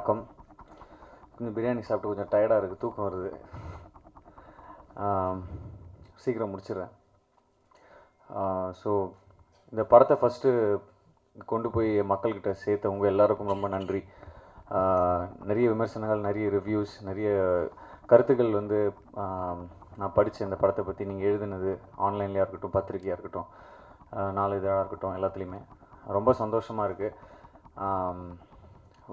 வணக்கம். கொஞ்சம் பிரியாணி சாப்பிட்டு கொஞ்சம் டயர்டாக இருக்குது, தூக்கம் வருது. சீக்கிரம் முடிச்சிடுறேன். ஸோ இந்த படத்தை ஃபஸ்ட்டு கொண்டு போய் மக்கள்கிட்ட சேர்த்த உங்கள் எல்லாருக்கும் ரொம்ப நன்றி. நிறைய விமர்சனங்கள், நிறைய ரிவ்யூஸ், நிறைய கருத்துக்கள் வந்து நான் படித்த இந்த படத்தை பற்றி நீங்கள் எழுதுனது, ஆன்லைன்லையாக இருக்கட்டும், பத்திரிக்கையாக இருக்கட்டும், நாளிதழாக இருக்கட்டும், எல்லாத்துலேயுமே ரொம்ப சந்தோஷமாக இருக்குது.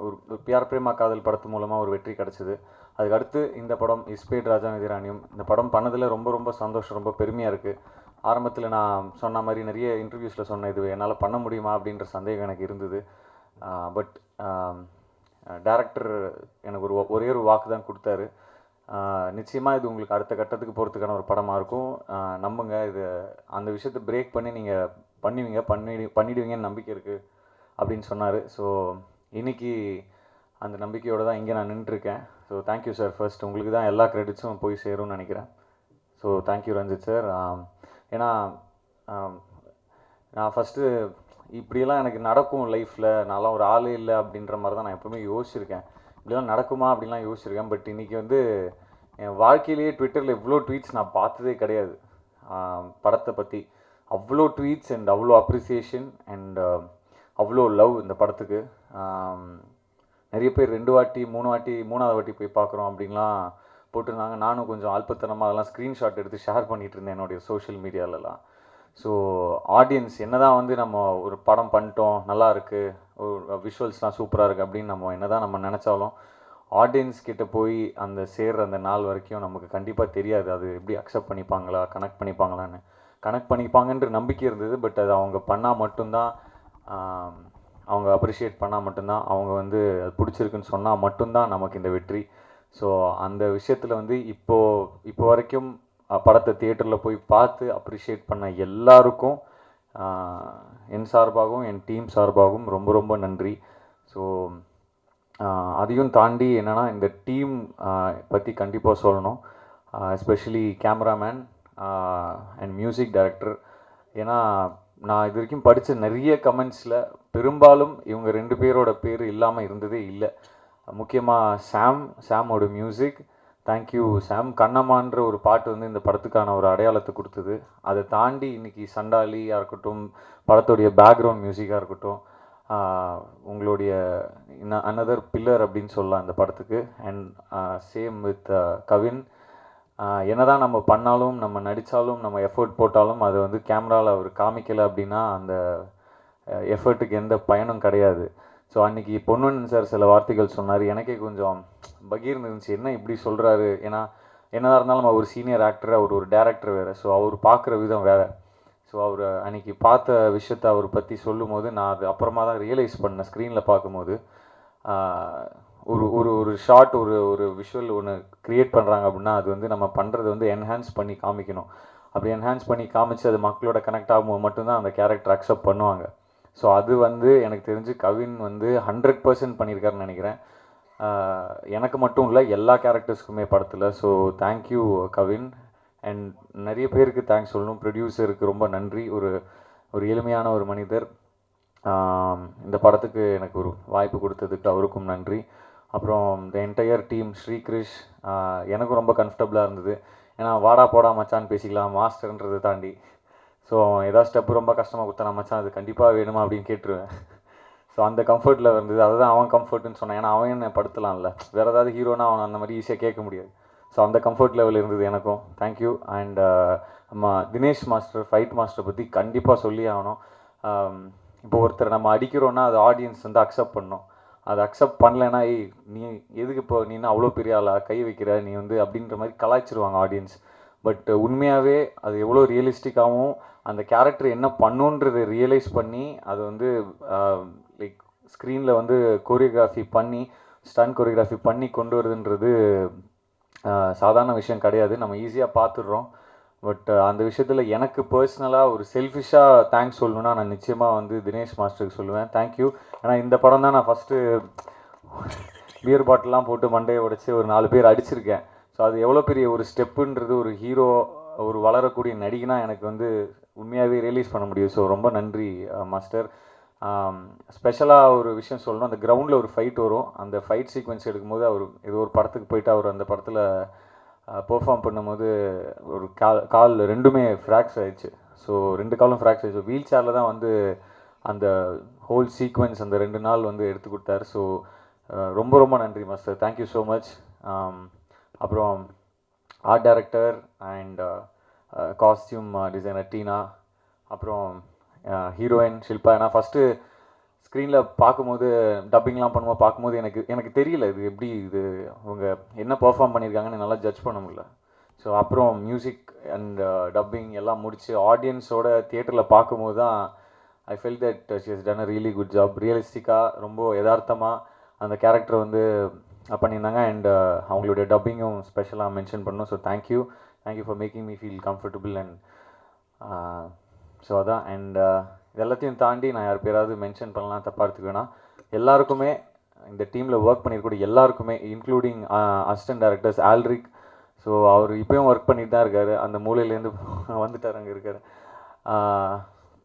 ஒரு பியார் பிரேமா காதல் படத்து மூலமாக ஒரு வெற்றி கிடச்சிது. அதுக்கு அடுத்து இந்த படம் இஸ்பேட் ராஜாநிதி ராணியும் இந்த படம் பண்ணதில் ரொம்ப ரொம்ப சந்தோஷம், ரொம்ப பெருமையாக இருக்குது. ஆரம்பத்தில் நான் சொன்ன மாதிரி நிறைய இன்டர்வியூஸில் சொன்னேன், இது என்னால் பண்ண முடியுமா அப்படின்ற சந்தேகம் எனக்கு இருந்தது. பட் டைரக்டர் எனக்கு ஒரே ஒரு வாக்கு தான் கொடுத்தாரு. நிச்சயமாக இது உங்களுக்கு அடுத்த கட்டத்துக்கு போகிறதுக்கான ஒரு படமாக இருக்கும், நம்புங்க, இது அந்த விஷயத்தை பிரேக் பண்ணி நீங்கள் பண்ணிடுவீங்கன்னு நம்பிக்கை இருக்குது அப்படின்னு சொன்னார். ஸோ இன்றைக்கி அந்த நம்பிக்கையோடு தான் இங்கே நான் நின்றுருக்கேன். So thank you sir. ஃபர்ஸ்ட் உங்களுக்கு தான் எல்லா கிரெடிட்ஸும் போய் சேரும்னு நினைக்கிறேன். So thank you Ranjith sir. ஏன்னா நான் ஃபஸ்ட்டு இப்படியெல்லாம் எனக்கு நடக்கும் லைஃப்பில், நான்லாம் ஒரு ஆளே இல்லை அப்படின்ற மாதிரி தான் நான் எப்போவுமே யோசிச்சிருக்கேன். இப்படிலாம் நடக்குமா அப்படின்லாம் யோசிச்சிருக்கேன். பட் இன்றைக்கி வந்து என் வாழ்க்கையிலேயே ட்விட்டரில் இவ்வளோ ட்வீட்ஸ் நான் பார்த்ததே கிடையாது. படத்தை பற்றி அவ்வளோ ட்வீட்ஸ் அண்ட் அவ்வளோ அப்ரிசியேஷன் அண்ட் அவ்வளோ லவ் இந்த படத்துக்கு. நிறைய பேர் 2 வாட்டி 3 வாட்டி 3வது வாட்டி போய் பார்க்குறோம் அப்படின்லாம் போட்டிருந்தாங்க. நானும் கொஞ்சம் அல்பத்தனமாக அதெல்லாம் ஸ்க்ரீன்ஷாட் எடுத்து ஷேர் பண்ணிகிட்டு இருந்தேன் என்னுடைய சோஷியல் மீடியாலலாம். ஸோ ஆடியன்ஸ் என்ன தான் வந்து நம்ம ஒரு படம் பண்ணிட்டோம், நல்லா இருக்குது, ஒரு விஷுவல்ஸ்லாம் சூப்பராக இருக்குது அப்படின்னு என்ன தான் நம்ம நினச்சாலும் ஆடியன்ஸ் கிட்டே போய் அந்த சேர்ற அந்த நாள் வரைக்கும் நமக்கு கண்டிப்பாக தெரியாது அது எப்படி அக்செப்ட் பண்ணிப்பாங்களா, கனெக்ட் பண்ணிப்பாங்களான்னு. கனெக்ட் பண்ணிப்பாங்கன்ற நம்பிக்கை இருந்தது. பட் அது அவங்க பண்ணால் மட்டும்தான், அவங்க அப்ரிஷியேட் பண்ணால் மட்டும்தான், அவங்க வந்து அது பிடிச்சிருக்குன்னு சொன்னால் மட்டும்தான் நமக்கு இந்த வெற்றி. ஸோ அந்த விஷயத்தில் வந்து இப்போ வரைக்கும் படத்தை தியேட்டரில் போய் பார்த்து அப்ரிஷியேட் பண்ண எல்லாருக்கும் என் சார்பாகவும் என் டீம் சார்பாகவும் ரொம்ப ரொம்ப நன்றி. ஸோ அதையும் தாண்டி என்னென்னா இந்த டீம் பற்றி கண்டிப்பாக சொல்லணும். Especially cameraman and music director. ஏன்னா நான் இது வரைக்கும் படித்த நிறைய கமெண்ட்ஸில் பெரும்பாலும் இவங்க 2 பேரோட பேர் இல்லாமல் இருந்ததே இல்லை. முக்கியமாக சாமோட மியூசிக், தேங்க்யூ சாம். கண்ணம்மான்ற ஒரு பாட்டு வந்து இந்த படத்துக்கான ஒரு அடையாளத்தை கொடுத்தது. அதை தாண்டி இன்றைக்கி சண்டாலியாக இருக்கட்டும், படத்துடைய பேக்ரவுண்ட் மியூசிக்காக இருக்கட்டும், உங்களுடைய அனதர் பில்லர் அப்படின்னு சொல்லலாம் இந்த படத்துக்கு. And same with Kavin. என்ன தான் நம்ம பண்ணாலும், நம்ம நடித்தாலும், நம்ம எஃபர்ட் போட்டாலும் அது வந்து கேமராவில் அவர் காமிக்கலை அப்படின்னா அந்த எஃபர்ட்டுக்கு எந்த பயனும் கிடையாது. ஸோ அன்றைக்கி பொன்வண்ணன் சார் சில வார்த்தைகள் சொன்னார், எனக்கே கொஞ்சம் பகீர்னு இருந்துச்சு, என்ன இப்படி சொல்கிறாரு. ஏன்னா என்னதான் இருந்தாலும் நம்ம ஒரு சீனியர் ஆக்டர், அவர் ஒரு டேரக்டர் வேறு. ஸோ அவர் பார்க்குற விதம் வேறு. ஸோ அவர் அன்றைக்கி பார்த்த விஷயத்தை அவர் பற்றி சொல்லும் போது நான் அது அப்புறமா தான் ரியலைஸ் பண்ணேன். ஸ்க்ரீனில் பார்க்கும்போது ஒரு ஒரு ஒரு ஷார்ட், ஒரு விஷுவல் ஒன்று க்ரியேட் பண்ணுறாங்க அப்படின்னா அது வந்து நம்ம பண்ணுறது வந்து என்ஹான்ஸ் பண்ணி காமிக்கணும். அப்படி என்ஹான்ஸ் பண்ணி காமிச்சு அது மக்களோட கனெக்ட் ஆகும்போது மட்டும்தான் அந்த கேரக்டர் அக்செப்ட் பண்ணுவாங்க. ஸோ அது வந்து எனக்கு தெரிஞ்சு கவின் வந்து 100% பண்ணியிருக்காருன்னு நினைக்கிறேன். எனக்கு மட்டும் இல்லை, எல்லா கேரக்டர்ஸ்க்குமே படத்தில். So thank you Kavin. அண்ட் நிறைய பேருக்கு தேங்க்ஸ் சொல்லணும். ப்ரொடியூசருக்கு ரொம்ப நன்றி. ஒரு எளிமையான ஒரு மனிதர். இந்த படத்துக்கு எனக்கு ஒரு வாய்ப்பு கொடுத்ததுக்கு அவருக்கும் நன்றி. அப்புறம் இந்த என்டையர் டீம், ஸ்ரீகிருஷ், எனக்கும் ரொம்ப கம்ஃபர்டபுளாக இருந்தது. ஏன்னா வாடா போடா மச்சான்னு பேசிக்கலாம், மாஸ்டர்ன்றதை தாண்டி. ஸோ ஏதாவது ஸ்டெப்பு ரொம்ப கஷ்டமாக கொடுத்தா மச்சான் அது கண்டிப்பாக வேணுமா அப்படின்னு கேட்டுருவேன். ஸோ அந்த கம்ஃபர்ட்டில் இருந்தது. அதுதான் அவன் கம்ஃபர்ட்டுன்னு சொன்னான். ஏன்னா அவன் என்ன படுத்தலாம்ல, வேறு ஏதாவது ஹீரோனா அவன் அந்த மாதிரி ஈஸியாக கேட்க முடியாது. ஸோ அந்த கம்ஃபர்ட் லெவல் இருந்தது எனக்கும். தேங்க்யூ. அண்ட் நம்ம தினேஷ் மாஸ்டர், ஃபைட் மாஸ்டர் பற்றி கண்டிப்பாக சொல்லி ஆகணும். இப்போ ஒருத்தர் நம்ம அடிக்கிறோன்னா அது ஆடியன்ஸ் வந்து அக்செப்ட் பண்ணணும். அதை அக்செப்ட் பண்ணலைன்னா நீ எதுக்கு இப்போ நீ அவ்வளோ பெரிய ஆளா கை வைக்கிற நீ வந்து அப்படின்ற மாதிரி கலாய்ச்சிருவாங்க ஆடியன்ஸ். பட் உண்மையாகவே அது எவ்வளோ ரியலிஸ்டிக்காகவும் அந்த கேரக்டர் என்ன பண்ணுன்றதை ரியலைஸ் பண்ணி அது வந்து லைக் ஸ்க்ரீனில் வந்து கோரியோகிராஃபி பண்ணி, ஸ்டன் கோரியோகிராஃபி பண்ணி கொண்டு வருதுன்றது சாதாரண விஷயம் கிடையாது. நம்ம ஈஸியாக பார்த்துடுறோம். பட் அந்த விஷயத்தில் எனக்கு பர்சனலாக ஒரு செல்ஃபிஷாக தேங்க்ஸ் சொல்லணுன்னா நான் நிச்சயமாக வந்து தினேஷ் மாஸ்டருக்கு சொல்லுவேன். தேங்க்யூ. ஏன்னா இந்த படம் தான் நான் ஃபஸ்ட்டு பியர் பாட்டிலாம் போட்டு மண்டையை உடைச்சி ஒரு 4 பேர் அடிச்சிருக்கேன். ஸோ அது எவ்வளோ பெரிய ஒரு ஸ்டெப்புன்றது ஒரு ஹீரோ, ஒரு வளரக்கூடிய நடிகனா எனக்கு வந்து உண்மையாகவே ரியலைஸ் பண்ண முடியும். ஸோ ரொம்ப நன்றி மாஸ்டர். ஸ்பெஷலாக ஒரு விஷயம் சொல்லணும், அந்த கிரவுண்டில் ஒரு ஃபைட் வரும், அந்த ஃபைட் சீக்வன்ஸ் எடுக்கும்போது அவர் ஏதோ ஒரு படத்துக்கு போயிட்டு அவர் அந்த படத்தில் பெர்ஃபார்ம் பண்ணும்போது ஒரு கால் ரெண்டுமே ஃப்ராக்ஸ் ஆயிடுச்சு. ஸோ 2 காலும் ஃப்ராக்ஸ் ஆயிடுச்சு. வீல் சேரில் தான் வந்து அந்த ஹோல் சீக்வன்ஸ் அந்த 2 நாள் வந்து எடுத்து கொடுத்தாரு. ஸோ ரொம்ப ரொம்ப நன்றி மாஸ்டர், தேங்க்யூ ஸோ மச். அப்புறம் art director and costume designer Teena, அப்புறம் ஹீரோயின் ஷில்பா. ஏன்னா ஃபஸ்ட்டு ஸ்க்ரீனில் பார்க்கும்போது டப்பிங்லாம் பண்ணும்போது பார்க்கும்போது எனக்கு தெரியல இது எப்படி இது அவங்க என்ன பெர்ஃபார்ம் பண்ணியிருக்காங்கன்னு நல்லா ஜட்ஜ் பண்ண முடியல. ஸோ அப்புறம் மியூசிக் அண்ட் டப்பிங் எல்லாம் முடித்து ஆடியன்ஸோட தியேட்டரில் பார்க்கும்போது தான் I fell that she has done a really good job. ரியலிஸ்டிக்காக ரொம்ப யதார்த்தமாக அந்த கேரக்டர் வந்து பண்ணியிருந்தாங்க. அண்ட் அவங்களுடைய டப்பிங்கும் ஸ்பெஷலாக மென்ஷன் பண்ணணும். So thank you for making me feel comfortable. And so அதான். அண்ட் இது எல்லாத்தையும் தாண்டி நான் யார் பேராவது மென்ஷன் பண்ணலாம், தப்பாக எடுத்துக்க வேணாம். எல்லாருக்குமே, இந்த டீமில் ஒர்க் பண்ணியிருக்கூடிய எல்லாருக்குமே, இன்க்ளூடிங் அசிஸ்டன்ட் டைரக்டர்ஸ் ஆல்ரிக். ஸோ அவர் இப்போயும் ஒர்க் பண்ணிட்டு தான் இருக்கார், அந்த மூலையிலேருந்து வந்துட்டார், அங்கே இருக்கார்.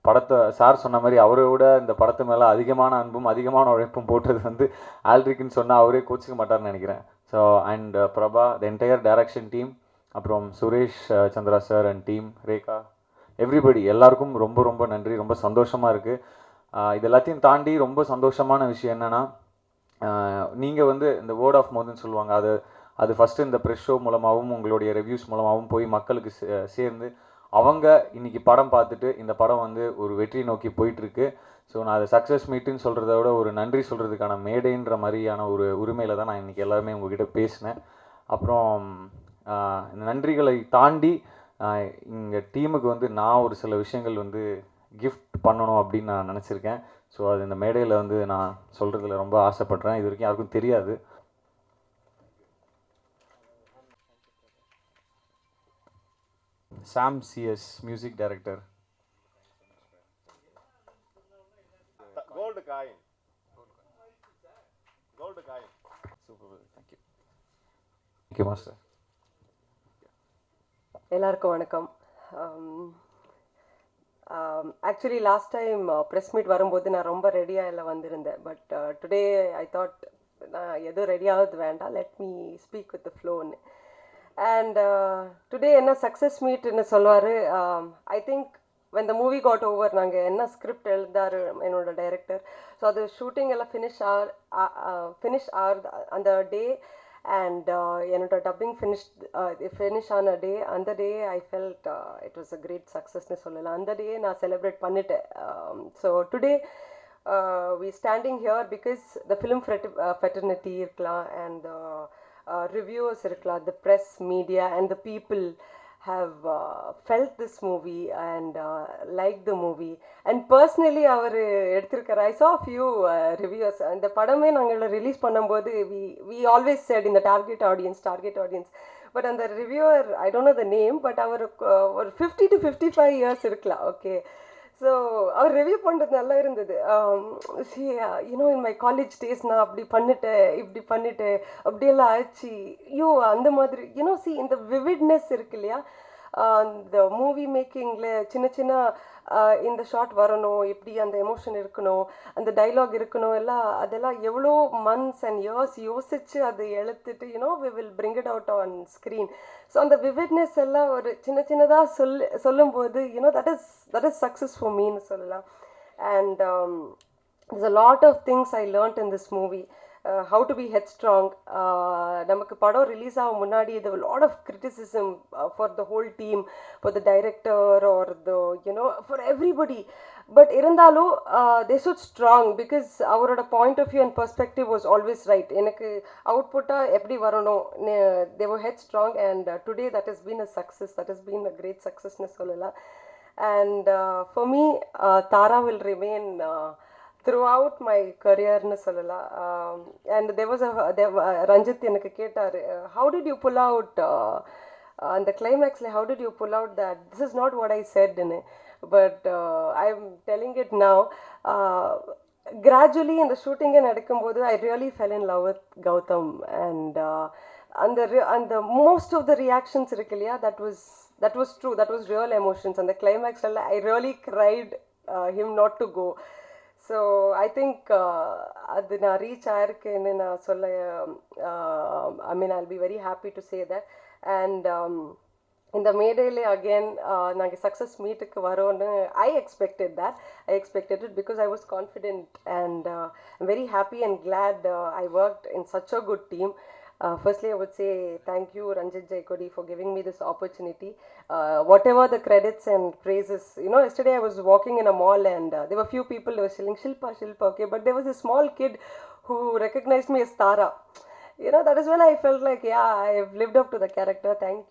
படத்தை சார் சொன்ன மாதிரி அவரோட இந்த படத்து மேலே அதிகமான அன்பும் அதிகமான உழைப்பும் போட்டது வந்து ஆல்ரிக்குன்னு சொன்னால் அவரே கோச்சிக்க மாட்டார்னு நினைக்கிறேன். So and Prabha, the entire direction team, அப்புறம் Suresh Chandra sir and team, Rekha, everybody, எல்லாருக்கும் ரொம்ப ரொம்ப நன்றி. ரொம்ப சந்தோஷமாக இருக்குது. இது எல்லாத்தையும் தாண்டி ரொம்ப சந்தோஷமான விஷயம் என்னென்னா, நீங்கள் வந்து இந்த வேர்ட் ஆஃப் மவுத்னு சொல்லுவாங்க, அது ஃபஸ்ட்டு இந்த ப்ரெஸ் ஷோ மூலமாகவும் உங்களுடைய ரிவ்யூஸ் மூலமாகவும் போய் மக்களுக்கு சேர்ந்து அவங்க இன்றைக்கி படம் பார்த்துட்டு இந்த படம் வந்து ஒரு வெற்றி நோக்கி போயிட்டுருக்கு. ஸோ நான் அதை சக்ஸஸ் மீட்டுன்னு சொல்கிறத விட ஒரு நன்றி சொல்கிறதுக்கான மேடைன்ற மாதிரியான ஒரு உரிமையில் தான் நான் இன்றைக்கி எல்லாருமே உங்ககிட்ட பேசினேன். அப்புறம் இந்த நன்றிகளை தாண்டி இங்கே டீமுக்கு வந்து நான் ஒரு சில விஷயங்கள் வந்து கிஃப்ட் பண்ணணும் அப்படின்னு நான் நினச்சிருக்கேன். ஸோ அது இந்த மேடையில் வந்து நான் சொல்கிறதுல ரொம்ப ஆசைப்பட்றேன். இது வரைக்கும் யாருக்கும் தெரியாது. Sam CS, music director. Gold coin super, thank you. Thank you master. எல்லாருக்கும் வணக்கம். Actually last time press meet வரும்போது நான் ரொம்ப ரெடியாக எல்லாம் வந்திருந்தேன். பட் டுடே ஐ தாட் நான் எதுவும் ரெடியாகிறது வேண்டாம், let me speak with the ஃப்ளோன்னு. அண்ட் டுடே என்ன சக்ஸஸ் மீட்னு சொல்லுவார். I think when the movie got over, நாங்கள் என்ன ஸ்கிரிப்ட் எழுதாரு என்னோட டைரக்டர், ஸோ அது ஷூட்டிங் எல்லாம் ஃபினிஷ் அந்த டே. And என்னோட டப்பிங் ஃபினிஷ் ஆன டே, அந்த day I felt it was a great சக்ஸஸ்ன்னு சொல்லலாம். அந்த டே நான் செலிப்ரேட் பண்ணிட்டேன். So today we standing here because the film fraternity இருக்கலாம், and reviewers இருக்கலாம், the press, media and the people have felt this movie and liked the movie. And personally அவர் எடுத்திருக்கார். I saw a few reviews. இந்த படமே நாங்கள் release பண்ணும்போது we always said in the target audience, but அந்த reviewer, I don't know the name, but அவர் ஒரு 50 to 55 years இருக்கலாம். ஓகே, ஸோ அவர் ரிவ்யூ பண்ணுறது நல்லா இருந்தது. You know in my college days நான் அப்படி பண்ணிட்டேன், இப்படி பண்ணிட்டேன், அப்படியெல்லாம் ஆச்சு, ஐயோ அந்த மாதிரி. யூனோ இந்த விவிட்னஸ் இருக்கு இல்லையா, இந்த மூவி மேக்கிங்கில் சின்ன சின்ன இந்த ஷாட் வரணும், எப்படி அந்த எமோஷன் இருக்கணும், அந்த டைலாக் இருக்கணும், அதெல்லாம் எவ்வளோ மந்த்ஸ் அண்ட் இயர்ஸ் யோசித்து அதை எழுத்துட்டு you know we will bring it out on screen. So அந்த விவிட்னஸ் எல்லாம் ஒரு சின்னதாக சொல்லும்போது you know that is success for மீன்னு சொல்லலாம். And there's a lot of things I learnt in this movie. How to be headstrong. நமக்கு படம் ரிலீஸ் ஆகும் முன்னாடி there was a lot of criticism for the whole team, for the director or the for everybody. But இருந்தாலும் they stood strong because அவரோட point of view and perspective was always right. எனக்கு அவுட்புட்டா எப்படி வரணும், they were headstrong, and today that has been a success, that has been a great success னு சொல்லலாம். And for me, Tara will remain throughout my career னு சொல்லலாம். And there was Ranjith எனக்கு கேட்டார், how did you pull out அந்த கிளைமேக்ஸில், how did you pull out that this is not what I said ன்னு. But I'm telling it now. Gradually இந்த ஷூட்டிங்கே நடக்கும்போது I really fell in love with Gautam. And அந்த most of the reactions இருக்கு இல்லையா, that was true, that was real emotions. And the climax I really cried him not to go. So I think அது நான் reach ஆயிருக்கேன்னு நான் சொல்ல I mean I'll be very happy to say that and இந்த மேடையிலே again நாங்கள் success மீட்டுக்கு வரோன்னு I expected it because I was confident and very happy and glad I worked in such a good team. Firstly, I would say thank you, Ranjit Jaikodi, for giving me this opportunity. Whatever the credits and praises, you know, yesterday I was walking in a mall and there were few people who were saying Shilpa, okay, but there was a small kid who recognized me as Tara. You know, that is when I felt like, yeah, I have lived up to the character. Thank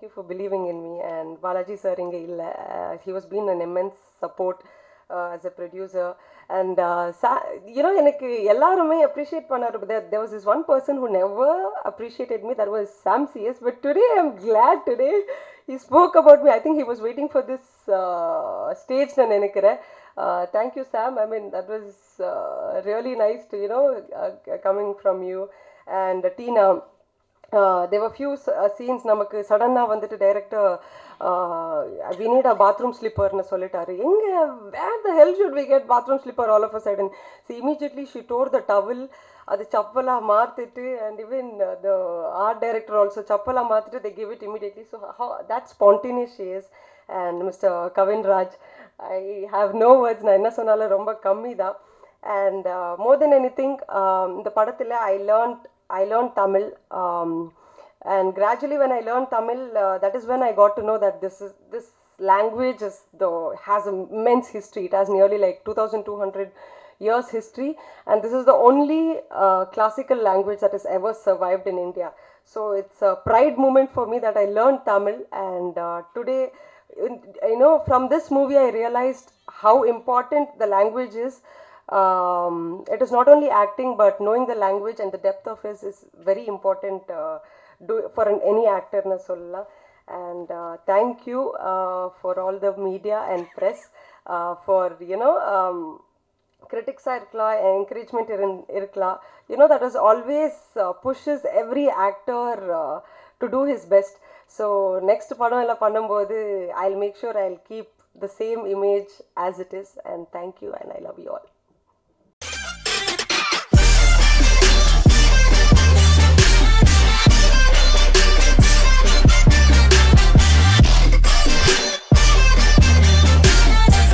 you for believing in me. And Balaji sir inge illa, he was been an immense support as a producer. And you know, எனக்கு எல்லாருமே appreciate பண்ணாரு. There was this one person who never appreciated me, that was Sam CS. But today I'm glad he spoke about me. I think he was waiting for this stage நான் நினைக்கிறேன். Thank you, Sam. I mean, that was really nice to, you know, coming from you. And Tina, there were few scenes நமக்கு சடனாக வந்துட்டு director we need a bathroom slipper னு சொல்லிட்டாரு. எங்க where the hell should we get bathroom slipper all of a sudden? So immediately she tore the towel, அது சப்பலா மாத்திட்டு, and even the art director also சப்பலா மாத்திட்டு they give it immediately. So how that spontaneous she is. And Mr. Kavin Raj, I have no words, நான் என்ன சொன்னாலும் ரொம்ப கம்மி தான். And more than anything, இந்த படத்தில் I learned Tamil, and gradually when I learned Tamil, that is when I got to know that this language has immense history. It has nearly like 2,200 years history, and this is the only classical language that has ever survived in India. So it's a pride moment for me that I learned Tamil, and today, you know, from this movie I realized how important the language is. It is not only acting, but knowing the language and the depth of it is very important for any actor na solla. And thank you for all the media and press for, you know, critics irukla, encouragement irukla, you know, that is always pushes every actor to do his best. So next padam ella பண்ணும்போது I'll make sure I'll keep the same image as it is. And thank you, and I love you all.